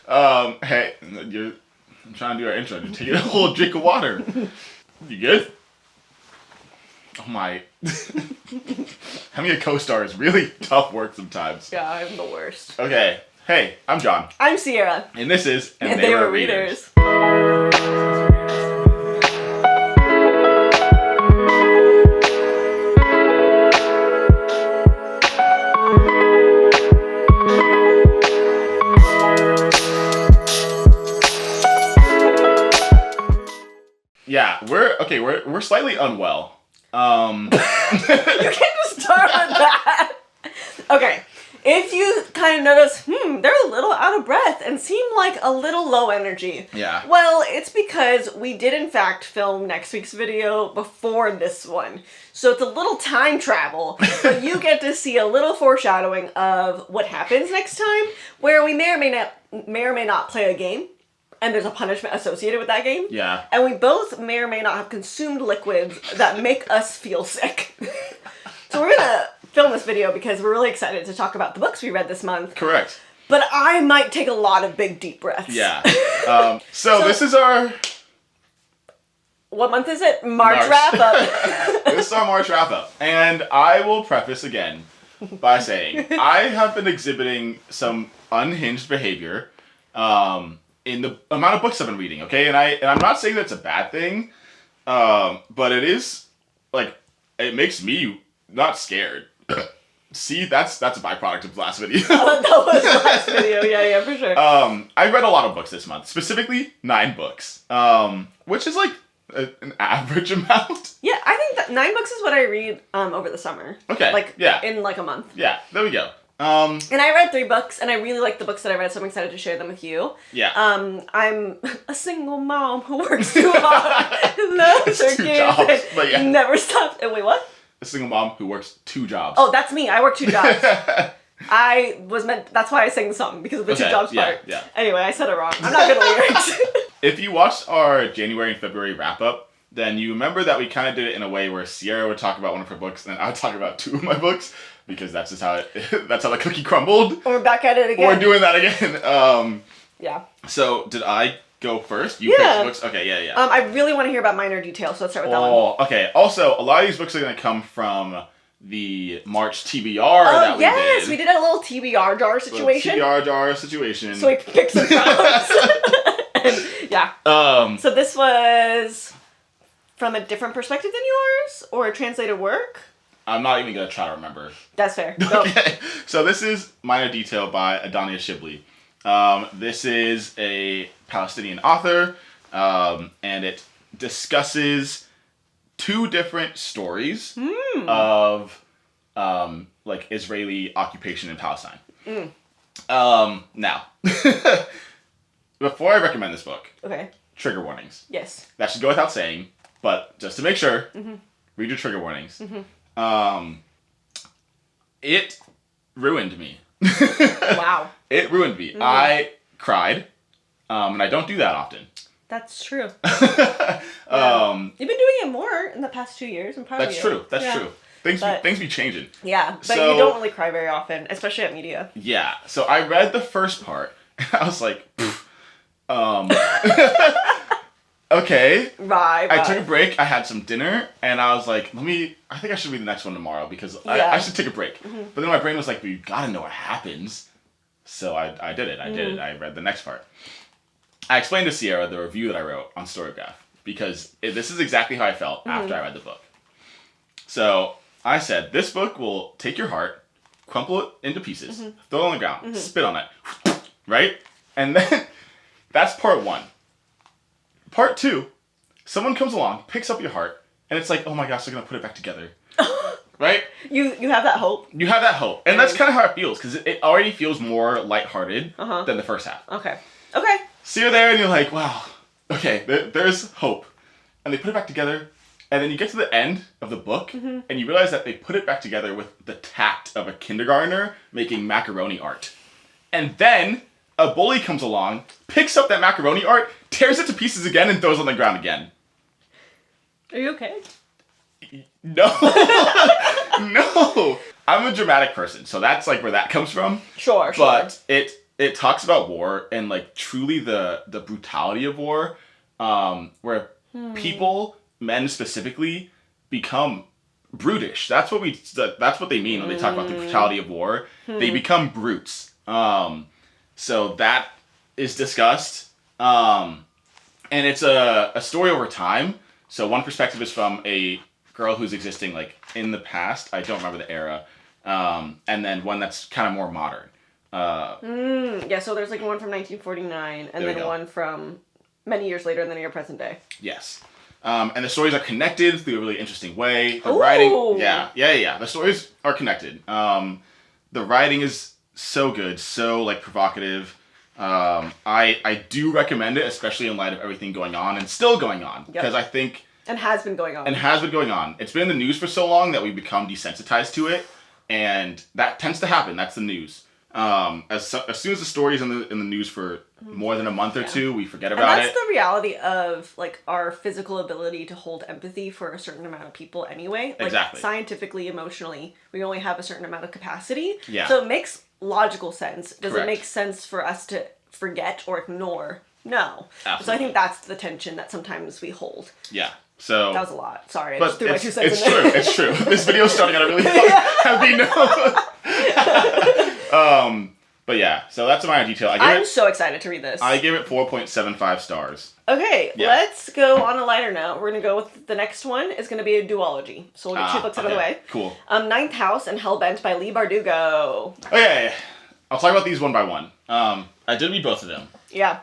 Hey, I'm trying to do our intro. You're taking a whole drink of water. You good? Oh my. Having a co-star is really tough work sometimes. Yeah, I'm the worst. Okay. Hey, I'm John. I'm Sierra. And this is And They Were Readers. Yeah, we're slightly unwell. You can't just start with that. Okay. If you kind of notice, they're a little out of breath and seem like a little low energy. Yeah. Well, it's because we did in fact film next week's video before this one. So it's a little time travel, but you get to see a little foreshadowing of what happens next time, where we may or may not play a game. And there's a punishment associated with that game. Yeah. And we both may or may not have consumed liquids that make us feel sick. So we're gonna film this video because we're really excited to talk about the books we read this month. Correct. But I might take a lot of big deep breaths. Yeah. So this is our... What month is it? March wrap-up. This is our March wrap-up. And I will preface again by saying I have been exhibiting some unhinged behavior. In the amount of books I've been reading, okay? And I'm not saying that's a bad thing, but it is, like, it makes me not scared. See, that's a byproduct of the last video. Oh, that was the last video, yeah, for sure. I read a lot of books this month, specifically 9 books, which is, like, an average amount. Yeah, I think that 9 books is what I read over the summer. Okay, like, yeah. in, like, a month. Yeah, there we go. And I read 3 books, and I really like the books that I read, so I'm excited to share them with you. Yeah. I'm a single mom who works too hard, loves her 2 kids, jobs, but yeah. never stops. And wait, what? A single mom who works 2 jobs. Oh, that's me. I work 2 jobs. That's why I sang the song, because of the 2 jobs part. Yeah. Anyway, I said it wrong. I'm not good at lyrics. If you watched our January and February wrap-up, then you remember that we kind of did it in a way where Sierra would talk about one of her books, and I would talk about 2 of my books, because that's just how that's how the cookie crumbled. We're back at it again. We're doing that again. Yeah. So, did I go first? You picked books? Okay, yeah. I really want to hear about minor details, so let's start with that one. Oh, okay. Also, a lot of these books are going to come from the March TBR that we did. Yes, we did a little TBR jar situation. TBR jar situation. So we picked some jobs. Yeah. So this was from a different perspective than yours, or a translated work? I'm not even going to try to remember. That's fair. Go. Okay. So this is Minor Detail by Adania Shibli. This is a Palestinian author, and it discusses 2 different stories of like Israeli occupation in Palestine. Now, before I recommend this book, Okay. trigger warnings. Yes. That should go without saying, but just to make sure, read your trigger warnings. It ruined me. Wow. It ruined me. I cried, and I don't do that often. That's true. Yeah. You've been doing it more in the past 2 years. I'm proud of you. That's true. Things be changing. Yeah, but So, you don't really cry very often, especially at media. Yeah. So I read the first part, and I was like, okay. Right. I took a break. I had some dinner, and I was like, I think I should read the next one tomorrow, because I should take a break. But then my brain was like, but you gotta know what happens. So I did it. I read the next part. I explained to Sierra the review that I wrote on Storygraph, because this is exactly how I felt after I read the book. So I said, this book will take your heart, crumple it into pieces, throw it on the ground, spit on it, right? And then that's part 1. Part 2, someone comes along, picks up your heart, and it's like, oh my gosh, they're going to put it back together. Right? You have that hope. You have that hope. And that's kind of how it feels, because it already feels more lighthearted than the first half. Okay. So you're there, and you're like, wow, okay, there's hope. And they put it back together, and then you get to the end of the book, and you realize that they put it back together with the tact of a kindergartner making macaroni art. And then a bully comes along, picks up that macaroni art, tears it to pieces again, and throws it on the ground again. Are you okay? No. No. I'm a dramatic person, so that's like where that comes from. Sure. But it it talks about war and like truly the brutality of war, where people, men specifically, become brutish. That's what they mean when they talk about the brutality of war. They become brutes. So that is discussed. And it's a story over time. So one perspective is from a girl who's existing like in the past. I don't remember the era. And then one that's kind of more modern. Yeah, so there's like one from 1949 and then one from many years later and then your present day. Yes. And the stories are connected through a really interesting way. The writing, yeah. The stories are connected. The writing is so good, so like provocative. I do recommend it, especially in light of everything going on and still going on, because I think and has been going on. It's been in the news for so long that we've become desensitized to it, and that tends to happen. That's the news. As soon as the story's in the news for more than a month or two, we forget about it. And that's the reality of like our physical ability to hold empathy for a certain amount of people anyway. Like, exactly. Scientifically, emotionally, we only have a certain amount of capacity. Yeah. So it makes logical sense. Does Correct. it make sense for us to forget or ignore? No. Absolutely. So I think that's the tension that sometimes we hold. Yeah. So that was a lot. Sorry, I but just threw my 2 cents it's in there. It's true. This video's starting on a really heavy note. But yeah, so that's my detail. I'm so excited to read this. I give it 4.75 stars. Okay, let's go on a lighter note. We're going to go with the next one. It's going to be a duology. So we'll get 2 books out of the way. Cool. Ninth House and Hellbent by Leigh Bardugo. Okay, I'll talk about these one by one. I did read both of them. Yeah.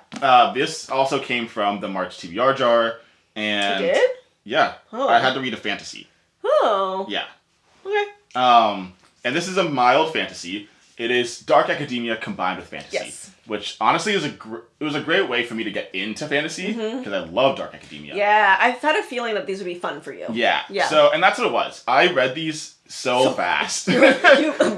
This also came from the March TBR jar. And you did? Yeah. Oh. I had to read a fantasy. Oh. Yeah. Okay. And this is a mild fantasy. It is dark academia combined with fantasy. Yes. Which honestly it was a great way for me to get into fantasy because I love dark academia. Yeah, I had a feeling that these would be fun for you. Yeah. Yeah. So, and that's what it was. I read these so fast. You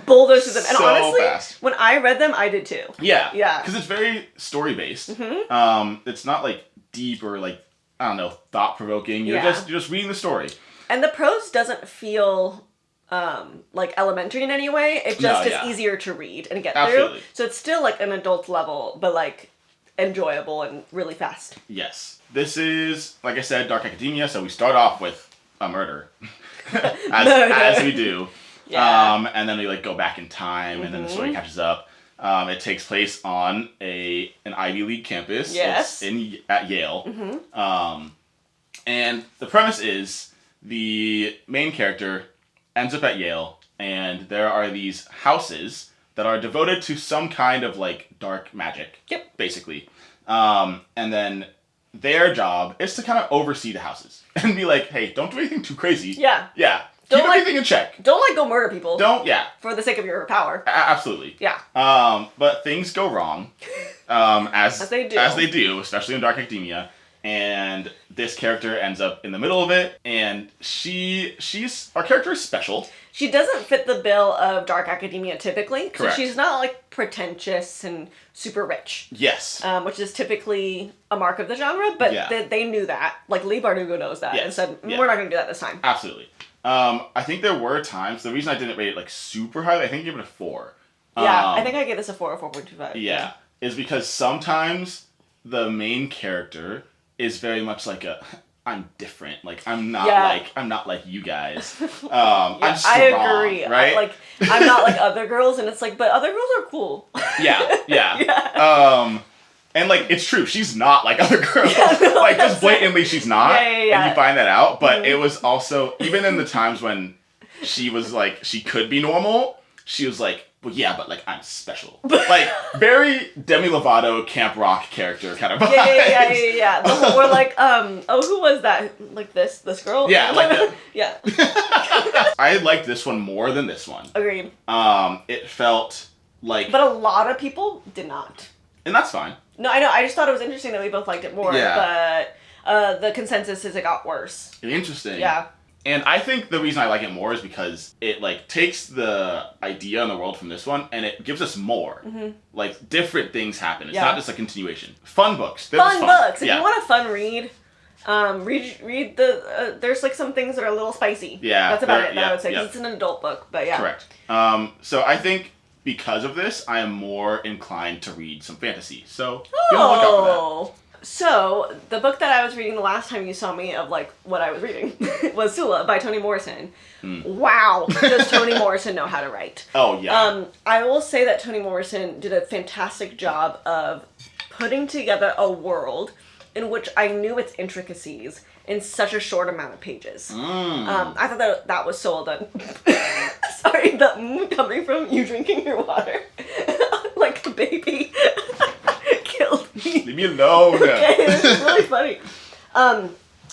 bulldozed through them. And so honestly, fast. when I read them, I did too. Yeah. Yeah. Because it's very story based. It's not like deep or like, I don't know, thought provoking. You're just reading the story. And the prose doesn't feel like elementary in any way. It just is easier to read and get through. So it's still like an adult level, but like enjoyable and really fast. Yes. This is, like I said, dark academia, so we start off with a murder. as we do. Yeah. And then we like go back in time and then the story catches up. It takes place on an Ivy League campus. Yes. It's at Yale. And the premise is the main character ends up at Yale, and there are these houses that are devoted to some kind of like dark magic. Yep. Basically. And then their job is to kind of oversee the houses and be like, hey, don't do anything too crazy. Yeah. Yeah. Don't keep everything in check. Don't like go murder people. Don't, yeah. For the sake of your power. Absolutely. Yeah. But things go wrong. As they do. As they do, especially in dark academia. And this character ends up in the middle of it, and our character is special. She doesn't fit the bill of dark academia typically. Correct. So she's not like pretentious and super rich. Yes. Which is typically a mark of the genre, but they knew that. Like Leigh Bardugo knows that and said, we're not going to do that this time. Absolutely. I think there were times, the reason I didn't rate it like super high, I think I gave it a 4. Yeah, I think I gave this a 4 or 4.25. Yeah. Is because sometimes the main character is very much like I'm different. Like I'm not like you guys. I'm strong, I agree. Right? I'm not like other girls, and it's like, but other girls are cool. Yeah. And like it's true, she's not like other girls. Yeah, no, like just blatantly, she's not. Yeah. And you find that out. But it was also even in the times when she was like she could be normal, she was like, well, yeah, but like I'm special. Like very Demi Lovato camp rock character kind of vibe. Yeah. The whole, we're like, who was that? Like this girl? Yeah, like that. Yeah. I liked this one more than this one. Agreed. It felt like, but a lot of people did not. And that's fine. No, I know. I just thought it was interesting that we both liked it more. Yeah. But the consensus is it got worse. Interesting. Yeah. And I think the reason I like it more is because it like takes the idea in the world from this one and it gives us more. Like different things happen. It's not just a continuation. Fun books. Fun books. If you want a fun read, read the. There's like some things that are a little spicy. Yeah. That's about it. I would say because it's an adult book. But yeah. Correct. So I think because of this, I am more inclined to read some fantasy. So, be on the lookout for that. So, the book that I was reading the last time you saw me of, like, what I was reading was Sula by Toni Morrison. Wow, does Toni Morrison know how to write? Oh, yeah. I will say that Toni Morrison did a fantastic job of putting together a world in which I knew its intricacies in such a short amount of pages. I thought that was so well done. Sorry, the coming from you drinking your water like a baby. Killed me. Leave me alone. Okay, this is really funny. So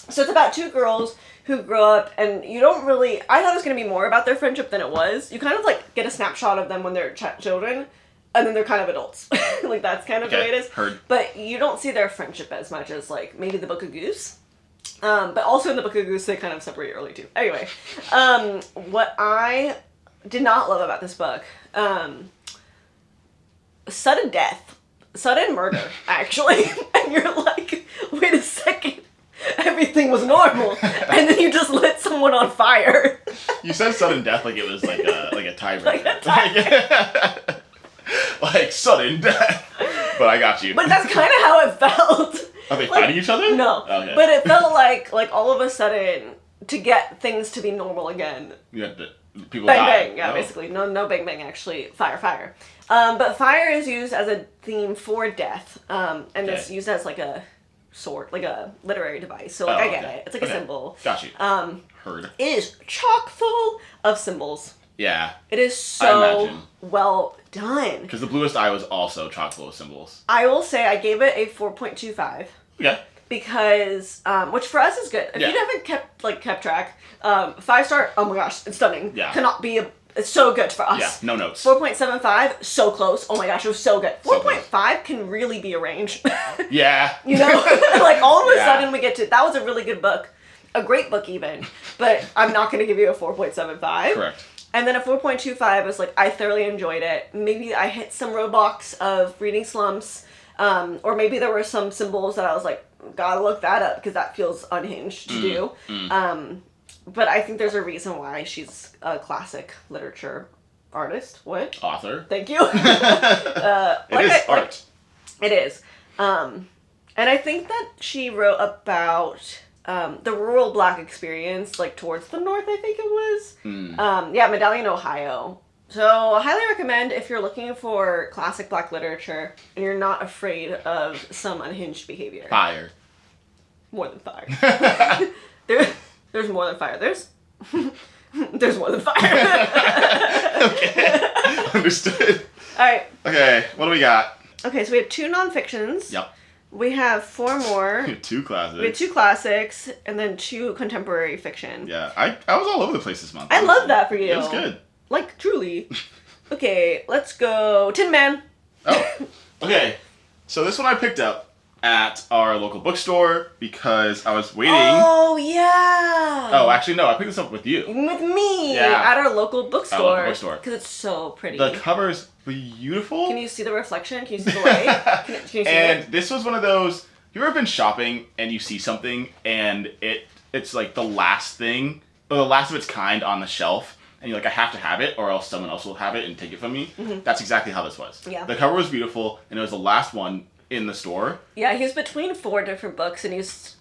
it's about two girls who grow up, and you don't really... I thought it was going to be more about their friendship than it was. You kind of, like, get a snapshot of them when they're children, and then they're kind of adults. Like, that's kind of the way it is. Heard. But you don't see their friendship as much as, like, maybe the Book of Goose. But also in the Book of Goose, they kind of separate early, too. Anyway, what I did not love about this book, sudden death. Sudden murder, actually. And you're like, wait a second. Everything was normal. And then you just lit someone on fire. You said sudden death like it was like a tiebreaker. Like sudden death. But I got you. But that's kind of how it felt. Are they fighting each other? No. Okay. But it felt like all of a sudden, to get things to be normal again. Yeah, people bang, die. bang. Yeah, basically. No bang, bang, actually. Fire, fire. But fire is used as a theme for death. And it's used as like a sword, like a literary device. So I get it. It's like a symbol. Got you. Heard. It is chock full of symbols. Yeah. It is so well done. Because The Bluest Eye was also chock full of symbols. I will say I gave it a 4.25. Yeah. Because, which for us is good. If you haven't kept track, 5-star, oh my gosh, it's stunning. Yeah. Cannot be it's so good for us. Yeah, no notes. 4.75, so close. Oh my gosh, it was so good. 4.5 can really be a range. Yeah. You know? Like, all of a sudden we get to, that was a really good book. A great book even. But I'm not going to give you a 4.75. Correct. And then a 4.25 is like, I thoroughly enjoyed it. Maybe I hit some roadblocks of reading slumps. Or maybe there were some symbols that I was like, gotta look that up because that feels unhinged to do. But I think there's a reason why she's a classic literature artist. What? Author. Thank you. It is art. It is. And I think that she wrote about the rural Black experience, like towards the north, I think it was. Medallion, Ohio. So I highly recommend if you're looking for classic Black literature and you're not afraid of some unhinged behavior. Fire. More than fire. There's more than fire. There's more than fire. Okay. Understood. Alright. Okay, what do we got? Okay, so we have 2 nonfictions. Yep. We have 4 more. 2 classics. We have 2 classics, and then 2 contemporary fiction. Yeah, I was all over the place this month. I love that for you. It was good. Like, truly. Okay, let's go. Tin Man. Oh, okay. So this one I picked up at our local bookstore because I was waiting. Oh, yeah. Oh, actually, no. I picked this up with you. With me. Yeah. At our local bookstore. Because it's so pretty. The cover is beautiful. Can you see the reflection? Can you see the light? Can you see and it? This was one of those, you ever been shopping and you see something and it's like the last thing, or the last of its kind on the shelf, and you're like, I have to have it or else someone else will have it and take it from me? Mm-hmm. That's exactly how this was. Yeah. The cover was beautiful, and it was the last one in the store. Yeah, he was between 4 different books, and he's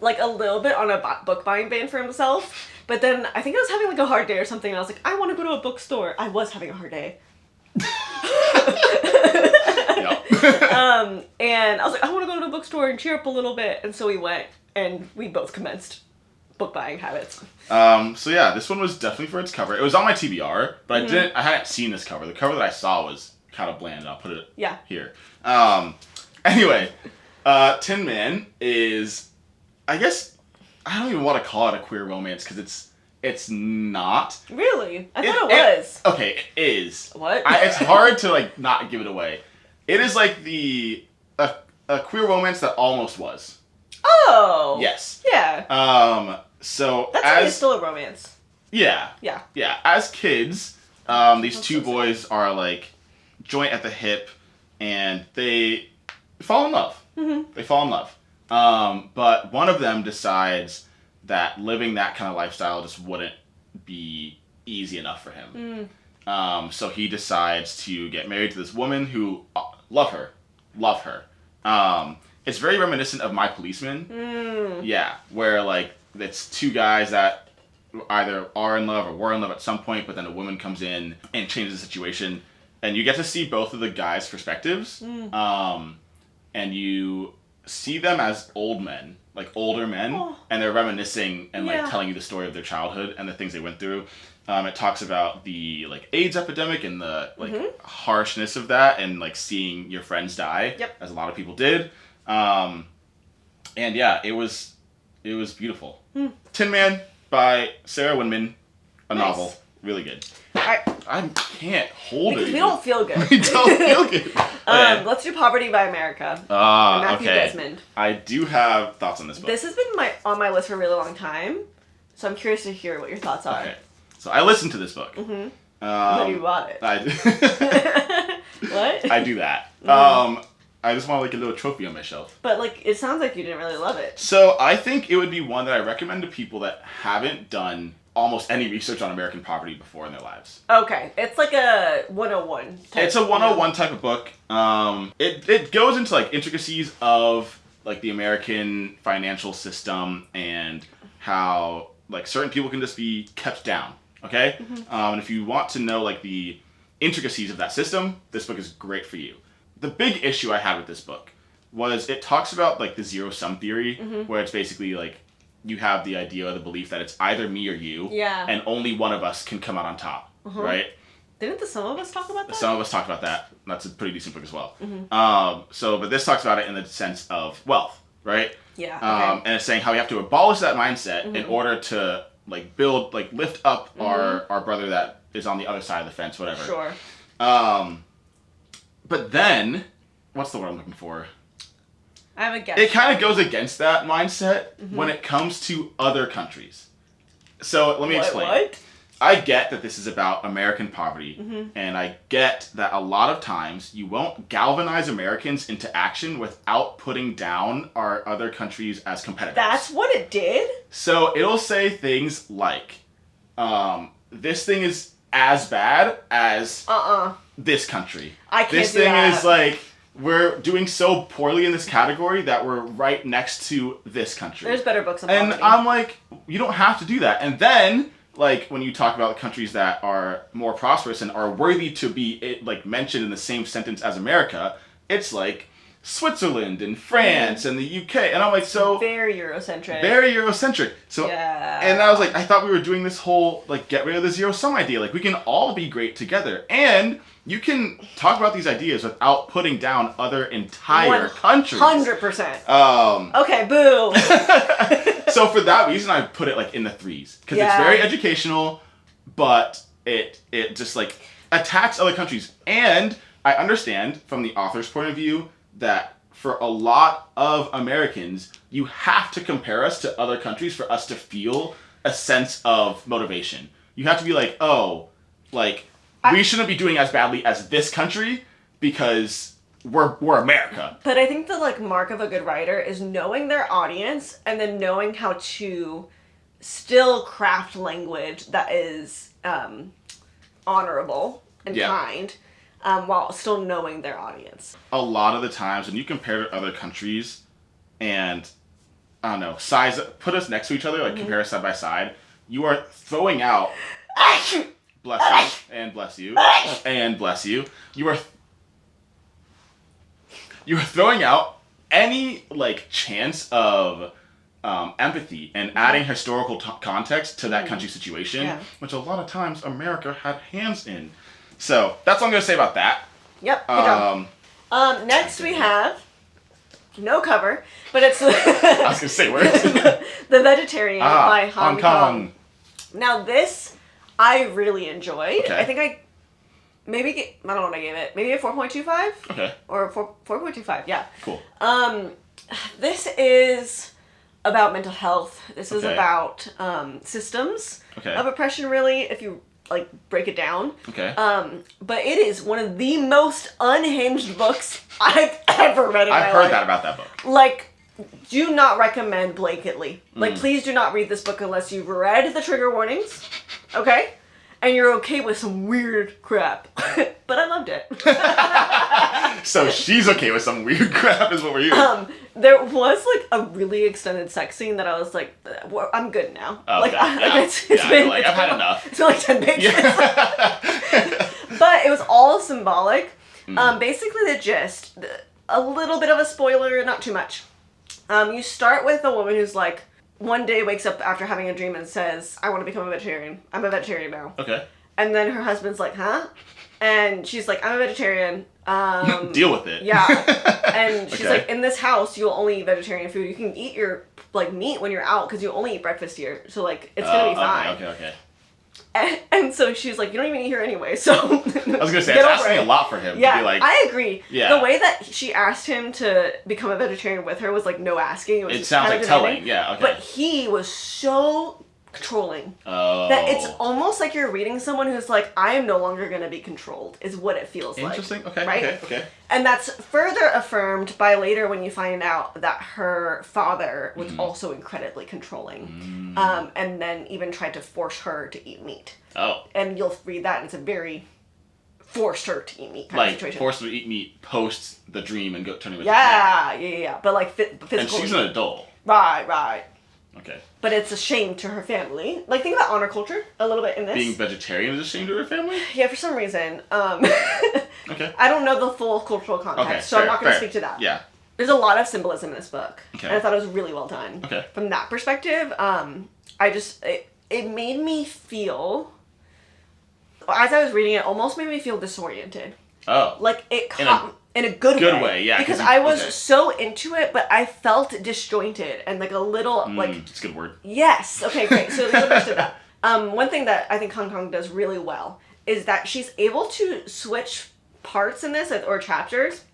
like a little bit on a book buying ban for himself. But then I think I was having like a hard day or something, and I was like, I want to go to a bookstore. I was having a hard day. And I was like, I want to go to a bookstore and cheer up a little bit. And so we went, and we both commenced book buying habits. So yeah, this one was definitely for its cover. It was on my TBR, but I hadn't seen this cover. The cover that I saw was kind of bland. I'll put it here. Anyway, Tin Man is, I guess, I don't even want to call it a queer romance because it's not. Really? I thought it was. Okay, it is. What? It's hard to like not give it away. It is like a queer romance that almost was. Oh. Yes. Yeah. So that's still a romance. Yeah. Yeah. Yeah. As kids, these two boys are like joint at the hip, and they fall in love. Mm-hmm. They fall in love. But one of them decides that living that kind of lifestyle just wouldn't be easy enough for him. So he decides to get married to this woman who love her. It's very reminiscent of My Policeman. Yeah, where like it's two guys that either are in love or were in love at some point, but then a woman comes in and changes the situation, and you get to see both of the guys' perspectives. And you see them as older men, and they're reminiscing and like telling you the story of their childhood and the things they went through. It talks about the like AIDS epidemic and the like harshness of that, and like seeing your friends die, as a lot of people did. And yeah, it was beautiful. Tin Man by Sarah Winman, a novel, really good. I can't hold because it. We don't feel good. We don't feel good. Okay. Let's do Poverty by America. Matthew Desmond. I do have thoughts on this book. This has been on my list for a really long time, so I'm curious to hear what your thoughts are. Okay. So I listened to this book. Then you bought it. What? I do that. I just want like a little trophy on my shelf. But like, it sounds like you didn't really love it. So I think it would be one that I recommend to people that haven't done almost any research on American poverty before in their lives. Okay. It's like a 101 type. It's a 101 type of book. It goes into like intricacies of like the American financial system and how like certain people can just be kept down. Okay? And if you want to know like the intricacies of that system, this book is great for you. The big issue I had with this book was it talks about like the zero-sum theory, where it's basically like you have the idea or the belief that it's either me or you, and only one of us can come out on top, right? Didn't the Some of Us talk about that? Some of Us talked about that. That's a pretty decent book as well. But this talks about it in the sense of wealth, right? Yeah. Okay. And it's saying how we have to abolish that mindset in order to like build, like lift up our brother that is on the other side of the fence, whatever. Sure. But then, what's the word I'm looking for? I have a guess. It kind of goes against that mindset when it comes to other countries. So let me explain. What? I get that this is about American poverty, and I get that a lot of times you won't galvanize Americans into action without putting down our other countries as competitors. That's what it did? So it'll say things like, this thing is as bad as this country. I can't This do thing that. is like, we're doing so poorly in this category that we're right next to this country. There's better books on And poverty. I'm like, you don't have to do that. And then, like, when you talk about countries that are more prosperous and are worthy to be, like, mentioned in the same sentence as America, it's like Switzerland and France and the UK. And I'm like, so... Very Eurocentric. Very Eurocentric. So, yeah. And I was like, I thought we were doing this whole, like, get rid of the zero-sum idea. Like, we can all be great together. And you can talk about these ideas without putting down other entire countries. 100%. Okay, boo. So for that reason, I put it, like, in the 3s. Because it's very educational, but it just, like, attacks other countries. And I understand, from the author's point of view, that for a lot of Americans, you have to compare us to other countries for us to feel a sense of motivation. You have to be like, oh, like, we shouldn't be doing as badly as this country because we're America. But I think the, like, mark of a good writer is knowing their audience and then knowing how to still craft language that is honorable and kind. While still knowing their audience. A lot of the times when you compare to other countries and, I don't know, put us next to each other, like compare us side by side, you are throwing out, bless you, and bless you, and bless you, you are throwing out any, like, chance of empathy and adding historical context to that country's situation, which a lot of times America had hands in. So, that's all I'm going to say about that. Yep, good job. Next we have, no cover, but it's... I was going to say, where is it? The Vegetarian by Han Kang. Kang. Now this, I really enjoyed. Okay. I think I don't know what I gave it. Maybe a 4.25? Okay. Or 4.25, yeah. Cool. This is about mental health. This is about systems of oppression, really, if you... like, break it down. Okay. But it is one of the most unhinged books I've ever read in my life. I've heard that about that book. Like, do not recommend blanketly. Like, please do not read this book unless you've read the trigger warnings. Okay? and you're okay with some weird crap. But I loved it. So she's okay with some weird crap is what we're hearing. There was like a really extended sex scene that I was like, well, I'm good now. Okay. Like, Yeah. it's been I've had enough. It's been like 10 pages. Yeah. But it was all symbolic. Basically the gist, a little bit of a spoiler, not too much. You start with a woman who's like, one day wakes up after having a dream and says, I want to become a vegetarian. I'm a vegetarian now. Okay. And then her husband's like, huh? And she's like, I'm a vegetarian. Deal with it. Yeah. And she's like, in this house, you'll only eat vegetarian food. You can eat your, like, meat when you're out because you only eat breakfast here. So, like, it's going to be fine. Okay. And so she's like, you don't even eat here anyway, so... I was going to say, it's asking a lot for him. Yeah, to be like, I agree. Yeah. The way that she asked him to become a vegetarian with her was, like, no asking. It sounds like telling, yeah, okay. But he was so controlling. Oh. That it's almost like you're reading someone who's like, I am no longer going to be controlled, is what it feels like. Interesting, okay, right? okay. And that's further affirmed by later when you find out that her father was also incredibly controlling. And then even tried to force her to eat meat. Oh. And you'll read that and it's a very forced her to eat meat kind of situation. Forced her to eat meat post the dream and turning with Yeah. But like physical. And she's an adult. Right. Okay. But it's a shame to her family. Like, think about honor culture a little bit in this. Being vegetarian is a shame to her family? Yeah, for some reason. Okay. I don't know the full cultural context, so I'm not going to speak to that. Yeah. There's a lot of symbolism in this book. Okay. And I thought it was really well done. Okay. From that perspective, it made me feel, as I was reading it, almost made me feel disoriented. Oh. Like, it caught in a good way. Yeah. Because I was so into it, but I felt disjointed and like a little, like... It's a good word. Yes. Okay, great. So there's a bit to that. One thing that I think Han Kang does really well is that she's able to switch parts in this, or chapters,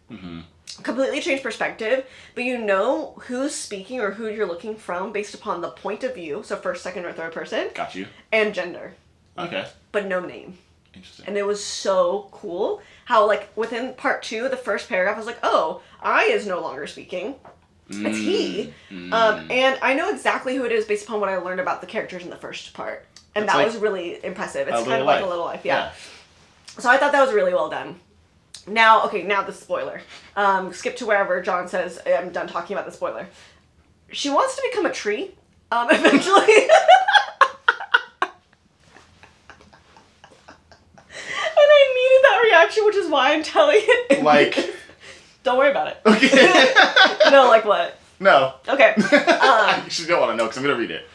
completely change perspective, but you know who's speaking or who you're looking from based upon the point of view, so first, second, or third person. Got you. And gender. Okay. But no name. Interesting. And it was so cool how, like, within part 2, the first paragraph, I was like, oh, I is no longer speaking. It's he. And I know exactly who it is based upon what I learned about the characters in the first part. And that was really impressive. It's kind of like a little life, yeah. So I thought that was really well done. Now the spoiler. Skip to wherever John says, I'm done talking about the spoiler. She wants to become a tree, eventually. And I needed that reaction, which is why I'm telling it. Like... Don't worry about it. Okay. No, like what? No. Okay. You don't want to know because I'm going to read it.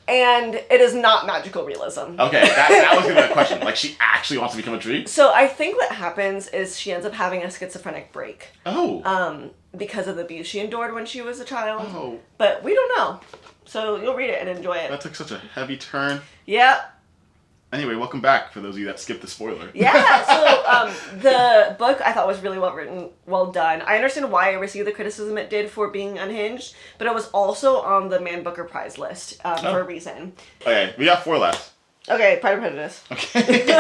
And it is not magical realism. Okay, that was going to be the question. Like, she actually wants to become a tree? So I think what happens is she ends up having a schizophrenic break. Oh. Because of the abuse she endured when she was a child. Oh. But we don't know. So you'll read it and enjoy it. That took such a heavy turn. Yeah. Anyway, welcome back for those of you that skipped the spoiler. Yeah, so the book I thought was really well written, well done. I understand why it received the criticism it did for being unhinged, but it was also on the Man Booker Prize list for a reason. Okay, we got 4 left. Okay, Pride and Prejudice. Okay.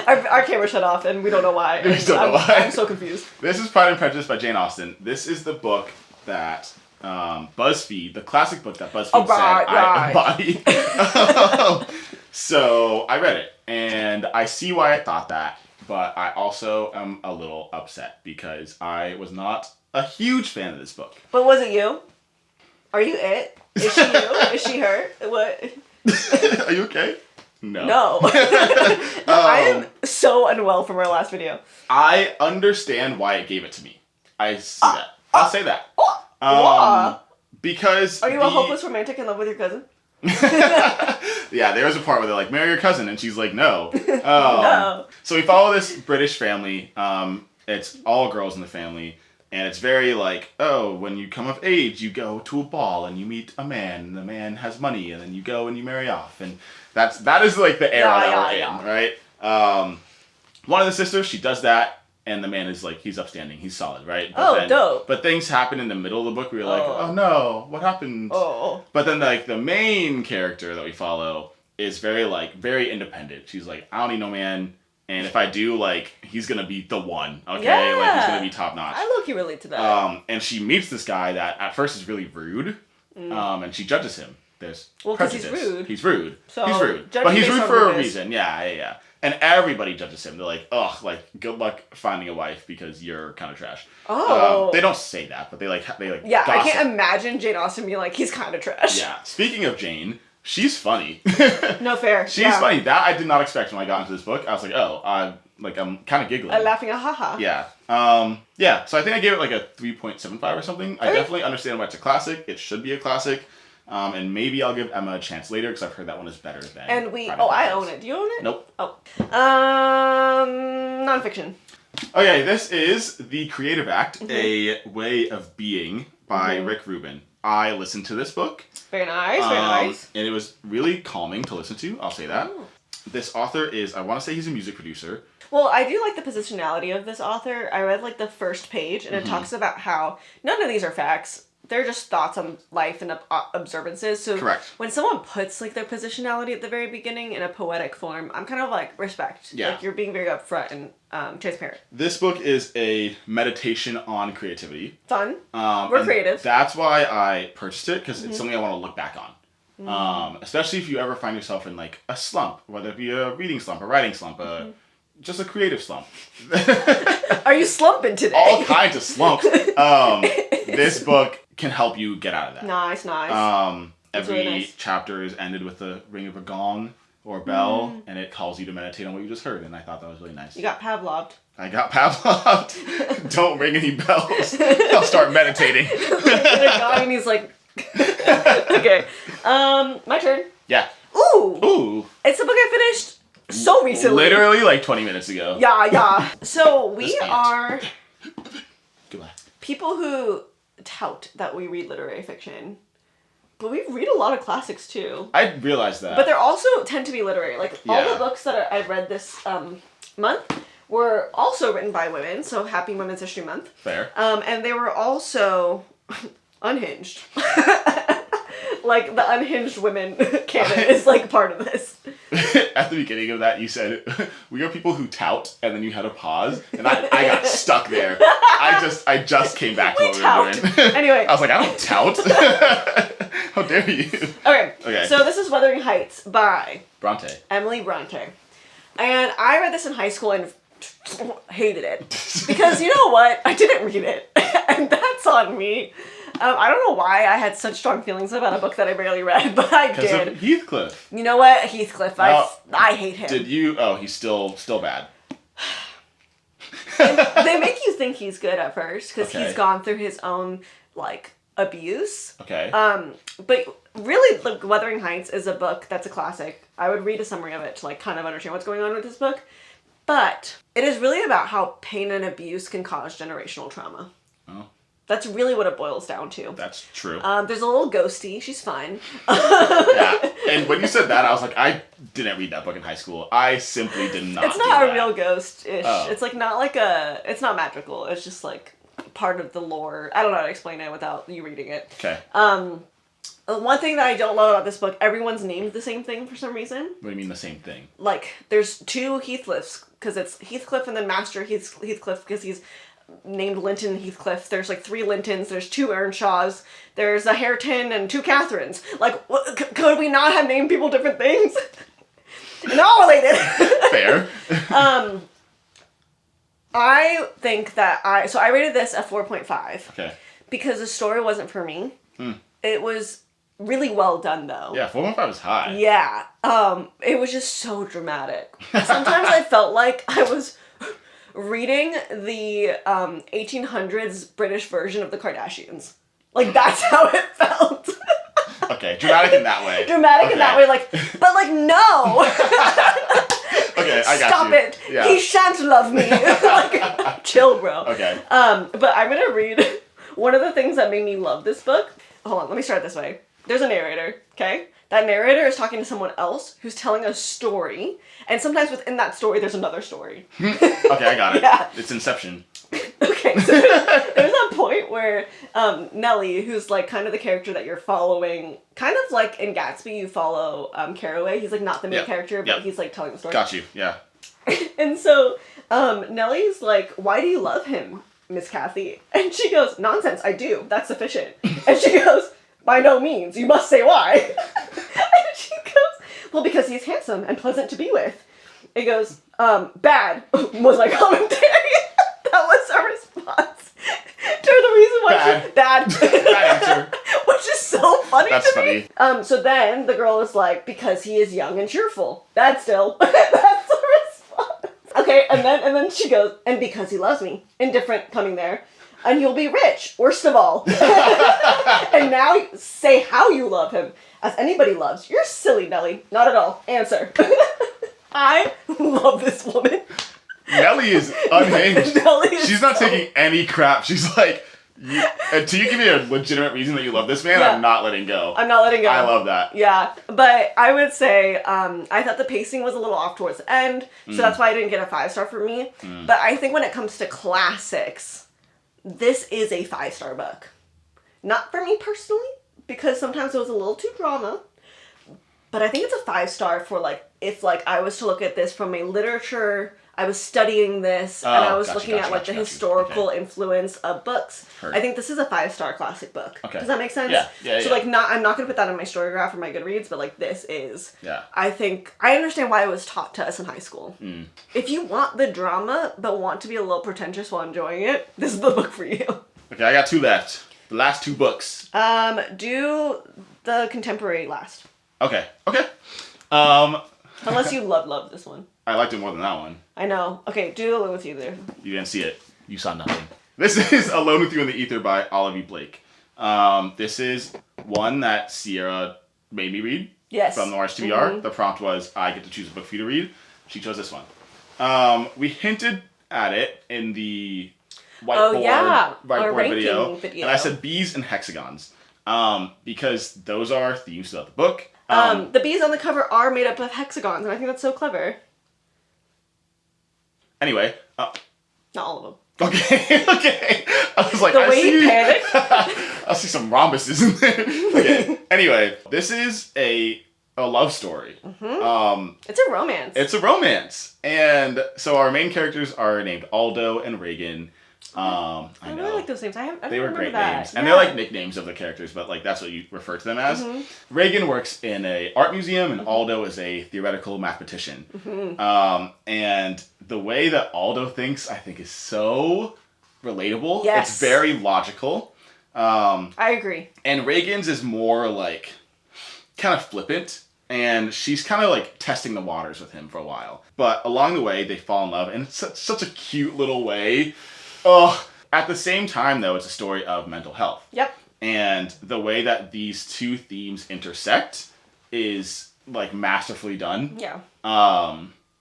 our camera shut off and we don't know why. We don't know why. I'm so confused. This is Pride and Prejudice by Jane Austen. This is the book that BuzzFeed, the classic book that BuzzFeed said I embody. So I read it, and I see why I thought that, but I also am a little upset because I was not a huge fan of this book. But was it you? Are you it? Is she you? Is she her? What? Are you okay? No. No. I am so unwell from our last video. I understand why it gave it to me. I see that. I'll say that. Because... Are you a hopeless romantic in love with your cousin? Yeah, there was a part where they're like, marry your cousin, and she's like, no. No. So we follow this British family. It's all girls in the family, and it's very like, oh, when you come of age, you go to a ball and you meet a man, and the man has money, and then you go and you marry off, and that is like the era that we're in, right? One of the sisters, she does that. And the man is like, he's upstanding, he's solid, right? But dope. But things happen in the middle of the book where you're like, oh no, what happened? Oh. But then like the main character that we follow is very independent. She's like, I don't need no man. And if I do, like, he's gonna be the one, okay? Yeah. Like, he's gonna be top notch. I low-key relate to that. And she meets this guy that at first is really rude. And she judges him. there's because prejudice. he's rude. He's rude. So, he's rude. judging But he's based rude on for a rudeness. reason. Yeah. And everybody judges him. They're like, ugh, like, good luck finding a wife because you're kind of trash. Oh. They don't say that, but they Yeah, gossip. I can't imagine Jane Austen being like, he's kind of trash. Yeah. Speaking of Jane, she's funny. No fair. She's funny. That I did not expect when I got into this book. I was like, oh, I'm kind of giggling. I'm laughing a haha. Yeah. Yeah. So I think I gave it like a 3.75 or something. I definitely understand why it's a classic. It should be a classic. And maybe I'll give Emma a chance later because I've heard that one is better than. And I own it. Do you own it? Nope. Oh. Nonfiction. Okay, this is The Creative Act, A Way of Being by Rick Rubin. I listened to this book. Very nice, very nice. And it was really calming to listen to, I'll say that. Oh. This author is, I want to say he's a music producer. Well, I do like the positionality of this author. I read like the first page and it talks about how none of these are facts. They're just thoughts on life and observances. So Correct. When someone puts like their positionality at the very beginning in a poetic form, I'm kind of like, respect. Yeah. Like you're being very upfront and transparent. This book is a meditation on creativity. Fun. We're creative. That's why I purchased it, because it's something I want to look back on. Especially if you ever find yourself in like a slump, whether it be a reading slump, a writing slump, just a creative slump. Are you slumping today? All kinds of slumps. This book can help you get out of that. Nice. Every really nice. chapter is ended with the ring of a gong or a bell, and it calls you to meditate on what you just heard, and I thought that was really nice. You got Pavloved. I got Pavloved. Don't ring any bells. I'll start meditating. And he's like, okay. My turn. Yeah. Ooh. It's a book I finished so recently. Literally like 20 minutes ago. Yeah. So we are Goodbye. people who tout that we read literary fiction. But we read a lot of classics too. I realized that. But they also tend to be literary. Like all the books that I've read this month were also written by women. So happy Women's History Month. Fair. And they were also unhinged. Like the unhinged women canon is like part of this. At the beginning of that, you said, we are people who tout, and then you had a pause, and I got stuck there. I just came back to what we were doing. Anyway. I was like, I don't tout. How dare you? Okay. So this is Wuthering Heights by Brontë. Emily Brontë. And I read this in high school and hated it. Because you know what? I didn't read it. And that's on me. I don't know why I had such strong feelings about a book that I barely read, but I did. Because of Heathcliff. You know what? Heathcliff. I hate him. Did you? Oh, he's still bad. They make you think he's good at first, because Okay. he's gone through his own, like, abuse. Okay. But really, like, Wuthering Heights is a book that's a classic. I would read a summary of it to, like, kind of understand what's going on with this book. But it is really about how pain and abuse can cause generational trauma. Oh. That's really what it boils down to. That's true. There's a little ghosty. She's fine. Yeah. And when you said that, I was like, I didn't read that book in high school. I simply did not. It's not a real ghost-ish. Oh. It's like not like it's not magical. It's just like part of the lore. I don't know how to explain it without you reading it. Okay. One thing that I don't love about this book, everyone's named the same thing for some reason. What do you mean the same thing? Like, there's two Heathcliffs, because it's Heathcliff and then Master Heathcliff, because he's named Linton Heathcliff. There's like 3 Lintons, there's 2 Earnshaws, there's a Hareton and 2 Catherines. Like, could we not have named people different things? Not related. Fair. I think that I rated this a 4.5. Okay. Because the story wasn't for me. It was really well done, though. Yeah, 4.5 is high. Yeah. It was just so dramatic. Sometimes I felt like I was reading the 1800s British version of the Kardashians. Like, that's how it felt. Okay, dramatic in that way. Dramatic in that way, like, but like, no! Okay, I got Stop you. it! Yeah. He shan't love me! Like, chill, bro. Okay. But I'm gonna read one of the things that made me love this book. Hold on, let me start this way. There's a narrator, okay? That narrator is talking to someone else who's telling a story, and sometimes within that story there's another story. Okay, I got it. Yeah. It's Inception. Okay, so there's a point where Nellie, who's like kind of the character that you're following, kind of like in Gatsby you follow Caraway. He's like not the main character, but he's like telling the story. Got you, yeah. And so Nellie's like, why do you love him, Miss Kathy? And she goes, nonsense, I do. That's sufficient. And she goes, By no means. You must say why. And she goes, well, because he's handsome and pleasant to be with. It goes, bad was my commentary. That was her response to the reason why bad. Bad answer. Which is so funny That's to funny. me. So then the girl is like, because he is young and cheerful. Bad still. That's the response. Okay, and then she goes, and because he loves me. Indifferent coming there. And you'll be rich, worst of all. And now say how you love him. As anybody loves. You're silly, Nellie. Not at all. Answer. I love this woman. Nellie is unhinged. She's She's not taking any crap. She's like, until you give me a legitimate reason that you love this man, I'm not letting go. I'm not letting go. I love that. Yeah, but I would say I thought the pacing was a little off towards the end, so that's why I didn't get a 5-star for me. But I think when it comes to classics, this is a 5-star book. Not for me personally, because sometimes it was a little too drama. But I think it's a 5-star for, like, if, like, I was to look at this from a literature, I was studying this, and I was looking at, like, the historical influence of books. I think this is a 5-star classic book. Okay. Does that make sense? Yeah. So, like, I'm not going to put that in my story graph or my Goodreads, but, like, this is. Yeah. I think, I understand why it was taught to us in high school. If you want the drama, but want to be a little pretentious while enjoying it, this is the book for you. Okay, I got 2 left. The last 2 books. Do the contemporary last. Okay. Unless you love this one. I liked it more than that one. I know. Okay, do Alone with You there. You didn't see it. You saw nothing. This is Alone with You in the Ether by Olivie Blake. This is one that Sierra made me read. Yes. From the March TBR. The prompt was, I get to choose a book for you to read. She chose this one. We hinted at it in the whiteboard video. And I said bees and hexagons. Because those are themes throughout the book. The bees on the cover are made up of hexagons, and I think that's so clever. Anyway. Not all of them. Okay. I was like, the way you panicked. I see some rhombuses in there. Okay. Anyway, this is a love story. It's a romance. It's a romance. And so our main characters are named Aldo and Reagan. I really like those names. They were great names. Yeah. And they're like nicknames of the characters, but like that's what you refer to them as. Reagan works in a art museum and Aldo is a theoretical mathematician. And the way that Aldo thinks, I think, is so relatable. Yes. It's very logical. I agree. And Reagan's is more like kind of flippant. And she's kind of like testing the waters with him for a while. But along the way, they fall in love. And it's such a cute little way. Oh, at the same time, though, it's a story of mental health. Yep. And the way that these 2 themes intersect is, like, masterfully done. Yeah.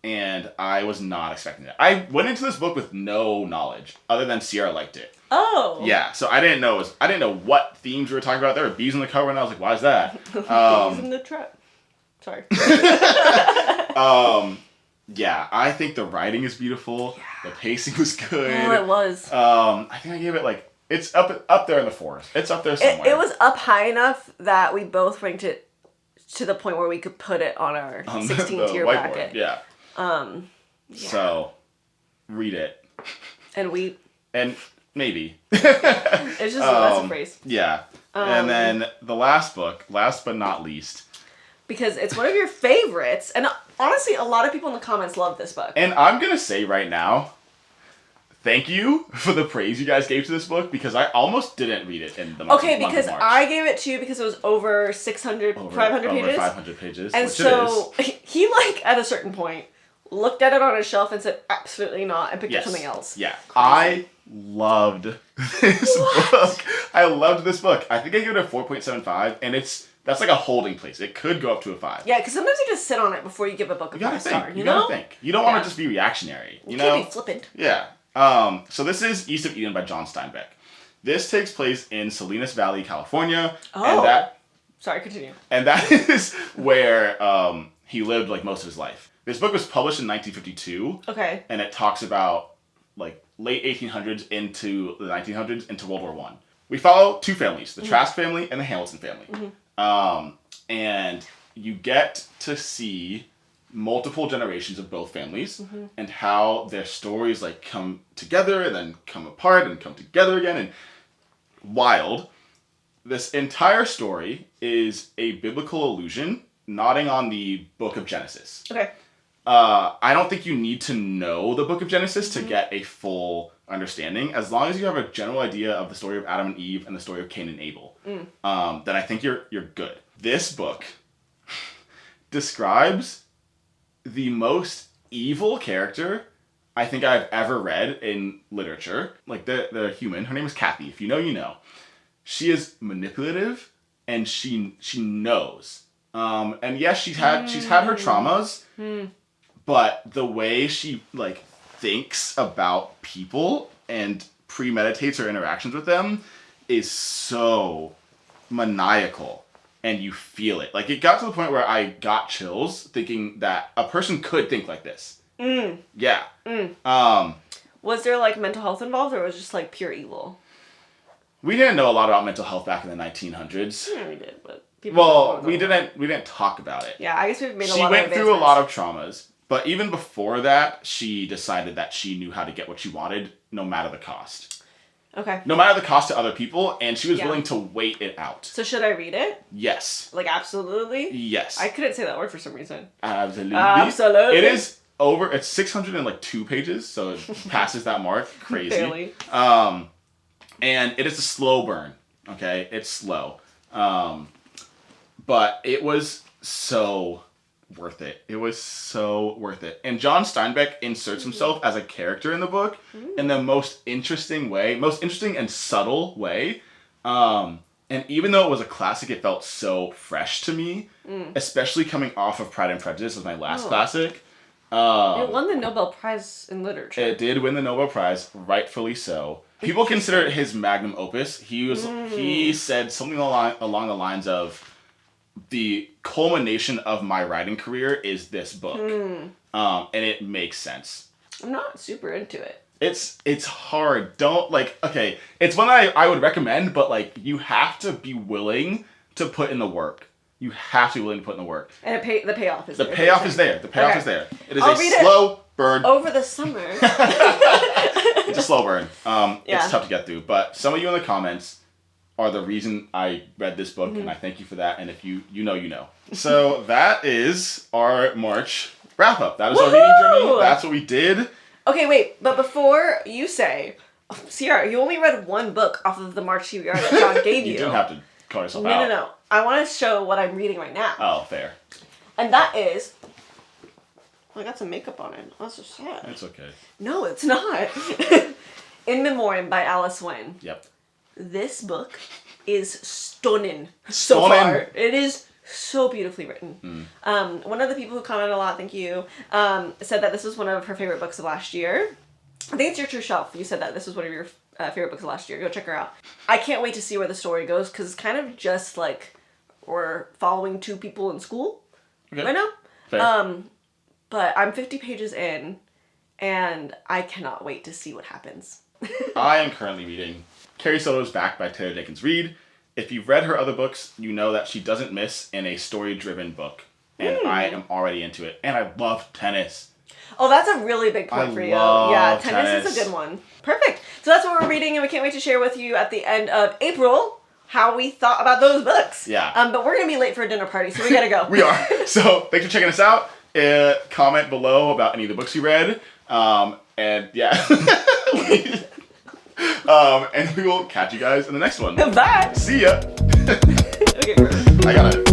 And I was not expecting that. I went into this book with no knowledge, other than Sierra liked it. Oh. Yeah, so I didn't know what themes we were talking about. There were bees on the cover, and I was like, why is that? Bees in the trap. Sorry. Yeah, I think the writing is beautiful. Yeah. The pacing was good. Oh, it was. I think I gave it like it's up there in the 4s. It's up there somewhere. It was up high enough that we both ranked it to the point where we could put it on our 16 tier bracket. Yeah. So, read it. And we. And maybe. It's just that's a phrase. Yeah. And then the last book, last but not least. Because it's one of your favorites, and honestly, a lot of people in the comments love this book. And I'm going to say right now, thank you for the praise you guys gave to this book, because I almost didn't read it in the month of March. Because I gave it to you because it was over 500 pages. Over 500 pages, and which so it is. He, like, at a certain point, looked at it on his shelf and said, absolutely not, and picked up something else. Yeah. Crazy. I loved this book. I loved this book. I think I gave it a 4.75, and that's like a holding place. It could go up to a 5. Yeah, because sometimes you just sit on it before you give a book a 5-star. You gotta think. You don't want to just be reactionary. You know? Can't be flippant. Yeah. So this is East of Eden by John Steinbeck. This takes place in Salinas Valley, California. Oh. Sorry, continue. And that is where he lived like most of his life. This book was published in 1952. Okay. And it talks about like late 1800s into the 1900s into World War I. We follow 2 families, the Trask family and the Hamilton family. And you get to see multiple generations of both families and how their stories like come together and then come apart and come together again and wild. this entire story is a biblical allusion nodding on the book of Genesis. Okay. I don't think you need to know the book of Genesis to get a full understanding. As long as you have a general idea of the story of Adam and Eve and the story of Cain and Abel, then I think you're good. This book describes the most evil character I think I've ever read in literature. Like the human, her name is Kathy. If you know, you know. She is manipulative and she knows. And yes, she's had her traumas, but the way she like thinks about people and premeditates her interactions with them is so maniacal, and you feel it. Like, it got to the point where I got chills thinking that a person could think like this. Yeah. Was there like mental health involved, or was it just like pure evil? We didn't know a lot about mental health back in the 1900s. Yeah, we did, but we didn't talk about it. Yeah, I guess we've made a lot of She went through a advancements. lot of traumas, but even before that, she decided that she knew how to get what she wanted, no matter the cost. Okay. No matter the cost to other people, and she was willing to wait it out. So should I read it? Yes. Like, absolutely? Yes. I couldn't say that word for some reason. Absolutely. Absolutely. It is over. It's 602 pages, so it passes that mark. Crazy. Barely. And it is a slow burn. Okay, it's slow. But it was so worth it. It was so worth it. And John Steinbeck inserts himself as a character in the book in the most interesting and subtle way. And even though it was a classic, it felt so fresh to me, especially coming off of Pride and Prejudice as my last classic. It won the Nobel Prize in Literature. It did win the Nobel Prize, rightfully so. People consider it his magnum opus. He said something along the lines of, the culmination of my writing career is this book. And it makes sense. I'm not super into it. It's hard. Don't, like, okay, it's one I would recommend, but, like, you have to be willing to put in the work. You have to be willing to put in the work. And the payoff is there. The payoff is there. The payoff is there. It is I'll a read slow burn. Over the summer. It's a slow burn. It's tough to get through. But some of you in the comments are the reason I read this book, and I thank you for that. And if you know, you know. So that is our March wrap up. That is our reading journey. That's what we did. Okay, wait. But before you say, Sierra, you only read one book off of the March TBR that John gave you. You didn't have to call yourself out. No. I want to show what I'm reading right now. Oh, fair. And that is... I got some makeup on it. That's so sad. It's okay. No, it's not. In Memoriam by Alice Wynne. Yep. This book is stunning so far. It is so beautifully written. One of the people who commented a lot, thank you, said that this was one of her favorite books of last year. I think it's your true self. You said that this was one of your favorite books of last year. Go check her out. I can't wait to see where the story goes, because it's kind of just like we're following two people in school right now. Fair. But I'm 50 pages in, and I cannot wait to see what happens. I am currently reading Carrie Soto's Back by Taylor Jenkins Reid. If you've read her other books, you know that she doesn't miss in a story-driven book. And I am already into it. And I love tennis. Oh, that's a really big point for you. Yeah, tennis is a good one. Perfect. So that's what we're reading, and we can't wait to share with you at the end of April how we thought about those books. Yeah. But we're going to be late for a dinner party, so we got to go. We are. So thanks for checking us out. Comment below about any of the books you read. And yeah. And we will catch you guys in the next one. Bye. See ya. Okay, I gotta